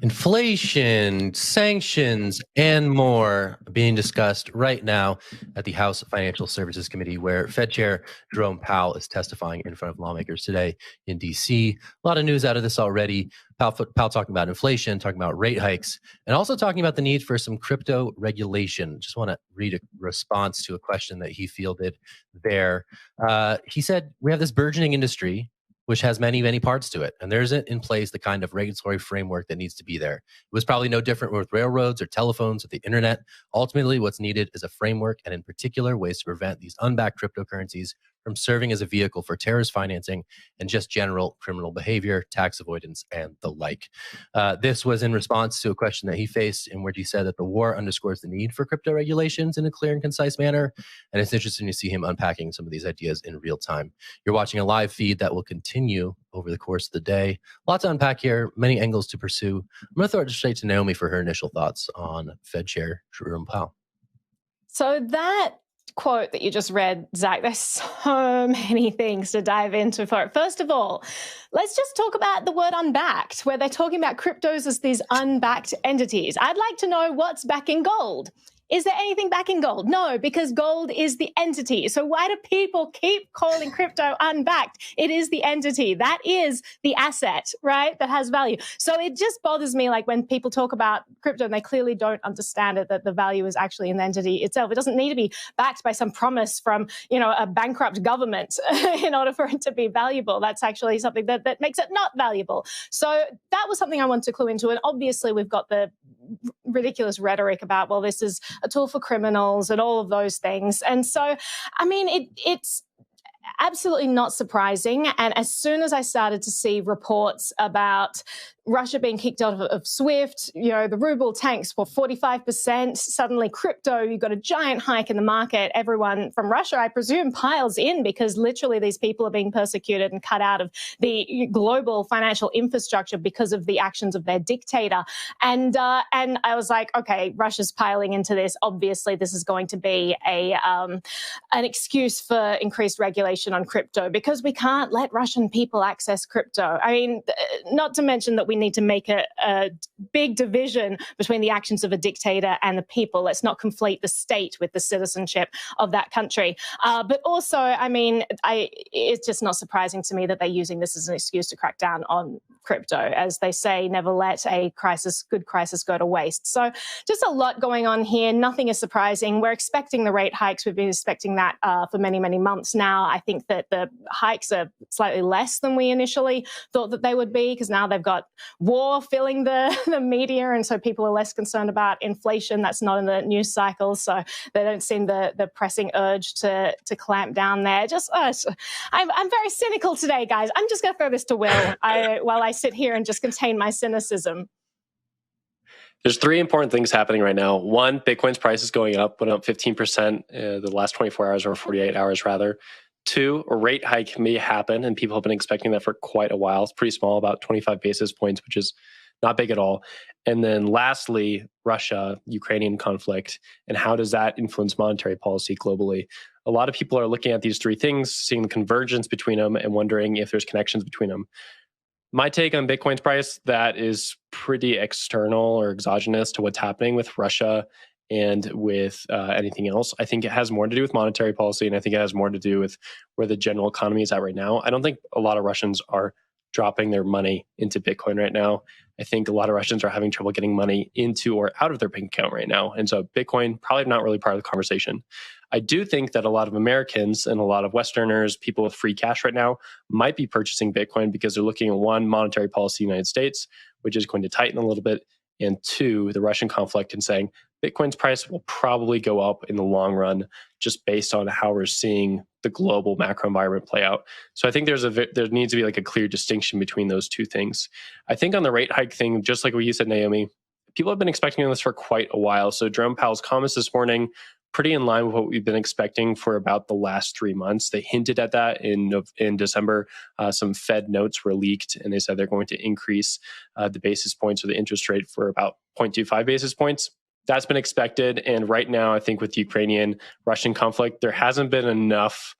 Inflation, sanctions, and more being discussed right now at the House Financial Services Committee, where Fed Chair Jerome Powell is testifying in front of lawmakers today in D.C. A lot of news out of this already. Powell talking about inflation, talking about rate hikes, and also talking about the need for some crypto regulation. Just want to read a response to a question that he fielded there. He said, we have this burgeoning industry which has many, many parts to it. And there isn't in place the kind of regulatory framework that needs to be there. It was probably no different with railroads or telephones or the internet. Ultimately, what's needed is a framework, and in particular, ways to prevent these unbacked cryptocurrencies from serving as a vehicle for terrorist financing and just general criminal behavior, tax avoidance, and the like. This was in response to a question that he faced in which he said that the war underscores the need for crypto regulations in a clear and concise manner. And it's interesting to see him unpacking some of these ideas in real time. You're watching a live feed that will continue over the course of the day. Lots to unpack here, many angles to pursue. I'm going to throw it straight to Naomi for her initial thoughts on Fed Chair Jerome Powell. So that quote that you just read, Zach, there's so many things to dive into for it. First of all, let's just talk about the word unbacked, where they're talking about cryptos as these unbacked entities. I'd like to know what's backing gold. Is there anything backing gold? No, because gold is the entity. So why do people keep calling crypto unbacked? It is the entity. That is the asset, right? That has value. So it just bothers me, like when people talk about crypto and they clearly don't understand it, that the value is actually in the entity itself. It doesn't need to be backed by some promise from, a bankrupt government in order for it to be valuable. That's actually something that makes it not valuable. So that was something I wanted to clue into. And obviously we've got the ridiculous rhetoric about, well, this is a tool for criminals and all of those things. And so, it's absolutely not surprising. And as soon as I started to see reports about Russia being kicked out of SWIFT, the ruble tanks for 45%. Suddenly crypto, you got a giant hike in the market. Everyone from Russia, I presume, piles in because literally these people are being persecuted and cut out of the global financial infrastructure because of the actions of their dictator. And I was like, okay, Russia's piling into this. Obviously, this is going to be an excuse for increased regulation on crypto because we can't let Russian people access crypto. I mean, not to mention that we need to make a big division between the actions of a dictator and the people. Let's not conflate the state with the citizenship of that country. But also, it's just not surprising to me that they're using this as an excuse to crack down on crypto. As they say, never let a good crisis go to waste. So just a lot going on here. Nothing is surprising. We're expecting the rate hikes. We've been expecting that for many, many months now. I think that the hikes are slightly less than we initially thought that they would be because now they've got war filling the media, and so people are less concerned about inflation. That's not in the news cycle, so they don't seem the pressing urge to clamp down there. I'm very cynical today, guys. I'm just going to throw this to Will while I sit here and just contain my cynicism. There's three important things happening right now. One, Bitcoin's price is going up, went up 15% the last 24 hours or 48 hours rather. Two, a rate hike may happen, and people have been expecting that for quite a while. It's pretty small, about 25 basis points, which is not big at all. And then lastly, Russia-Ukrainian conflict, and how does that influence monetary policy globally? A lot of people are looking at these three things, seeing the convergence between them, and wondering if there's connections between them. My take on Bitcoin's price, that is pretty external or exogenous to what's happening with Russia and with anything else. I think it has more to do with monetary policy, and I think it has more to do with where the general economy is at right now. I don't think a lot of Russians are dropping their money into Bitcoin right now. I think a lot of Russians are having trouble getting money into or out of their bank account right now. And so Bitcoin, probably not really part of the conversation. I do think that a lot of Americans and a lot of Westerners, people with free cash right now, might be purchasing Bitcoin because they're looking at one, monetary policy in the United States, which is going to tighten a little bit, and two, the Russian conflict, and saying Bitcoin's price will probably go up in the long run just based on how we're seeing the global macro environment play out. So I think there needs to be like a clear distinction between those two things. I think on the rate hike thing, just like what you said, Naomi, people have been expecting this for quite a while. So Jerome Powell's comments this morning, pretty in line with what we've been expecting for about the last 3 months. They hinted at that in December. Some Fed notes were leaked, and they said they're going to increase the basis points or the interest rate for about 0.25 basis points. That's been expected. And right now, I think with the Ukrainian-Russian conflict, there hasn't been enough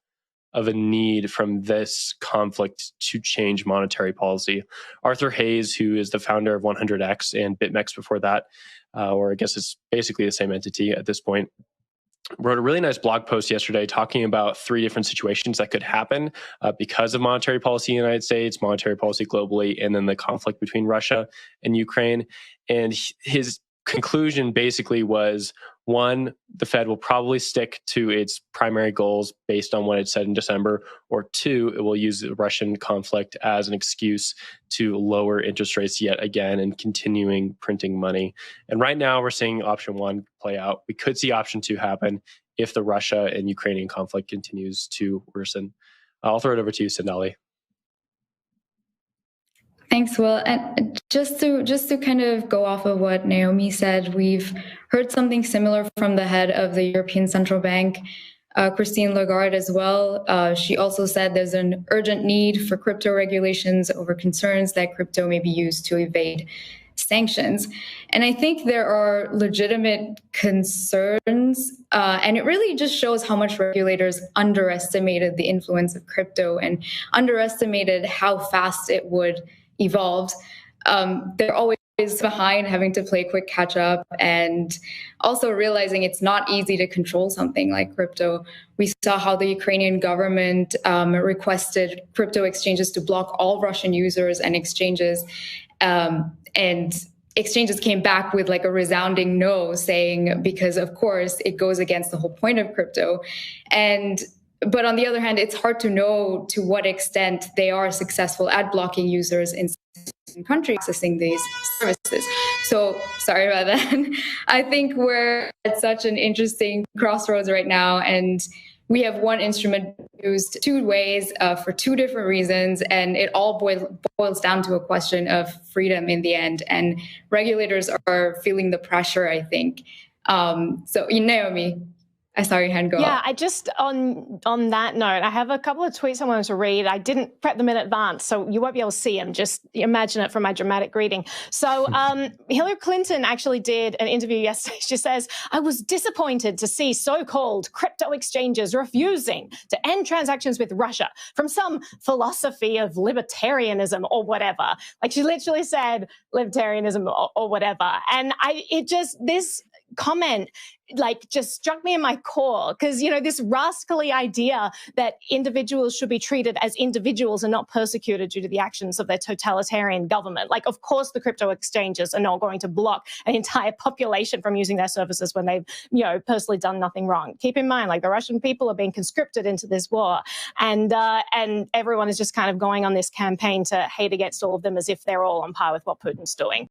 of a need from this conflict to change monetary policy. Arthur Hayes, who is the founder of 100X and BitMEX before that, or I guess it's basically the same entity at this point, wrote a really nice blog post yesterday talking about 3 different situations that could happen because of monetary policy in the United States, monetary policy globally, and then the conflict between Russia and Ukraine. And his conclusion basically was, 1, the Fed will probably stick to its primary goals based on what it said in December, or 2, it will use the Russian conflict as an excuse to lower interest rates yet again and continuing printing money. And right now we're seeing option 1 play out. We could see option 2 happen if the Russia and Ukrainian conflict continues to worsen. I'll throw it over to you, Sindali. Thanks, Will. And just to kind of go off of what Naomi said, we've heard something similar from the head of the European Central Bank, Christine Lagarde, as well. She also said there's an urgent need for crypto regulations over concerns that crypto may be used to evade sanctions. And I think there are legitimate concerns, and it really just shows how much regulators underestimated the influence of crypto and underestimated how fast it would evolve. They're always behind, having to play quick catch up, and also realizing it's not easy to control something like crypto. We saw how the Ukrainian government requested crypto exchanges to block all Russian users and exchanges, and exchanges came back with like a resounding no, saying, because of course it goes against the whole point of crypto. But on the other hand, it's hard to know to what extent they are successful at blocking users in countries accessing these services. So sorry about that. I think we're at such an interesting crossroads right now, and we have one instrument used 2 ways for 2 different reasons, and it all boils down to a question of freedom in the end. And regulators are feeling the pressure, I think. So, Naomi, I saw your hand go up. I just, on that note, I have a couple of tweets I wanted to read. I didn't prep them in advance, so you won't be able to see them. Just imagine it from my dramatic reading. So Hillary Clinton actually did an interview yesterday. She says, I was disappointed to see so-called crypto exchanges refusing to end transactions with Russia from some philosophy of libertarianism or whatever. Like, she literally said libertarianism or whatever. And this comment like just struck me in my core, because, you know, this rascally idea that individuals should be treated as individuals and not persecuted due to the actions of their totalitarian government. Like, of course, the crypto exchanges are not going to block an entire population from using their services when they've, you know, personally done nothing wrong. Keep in mind, like, the Russian people are being conscripted into this war, and everyone is just kind of going on this campaign to hate against all of them as if they're all on par with what Putin's doing.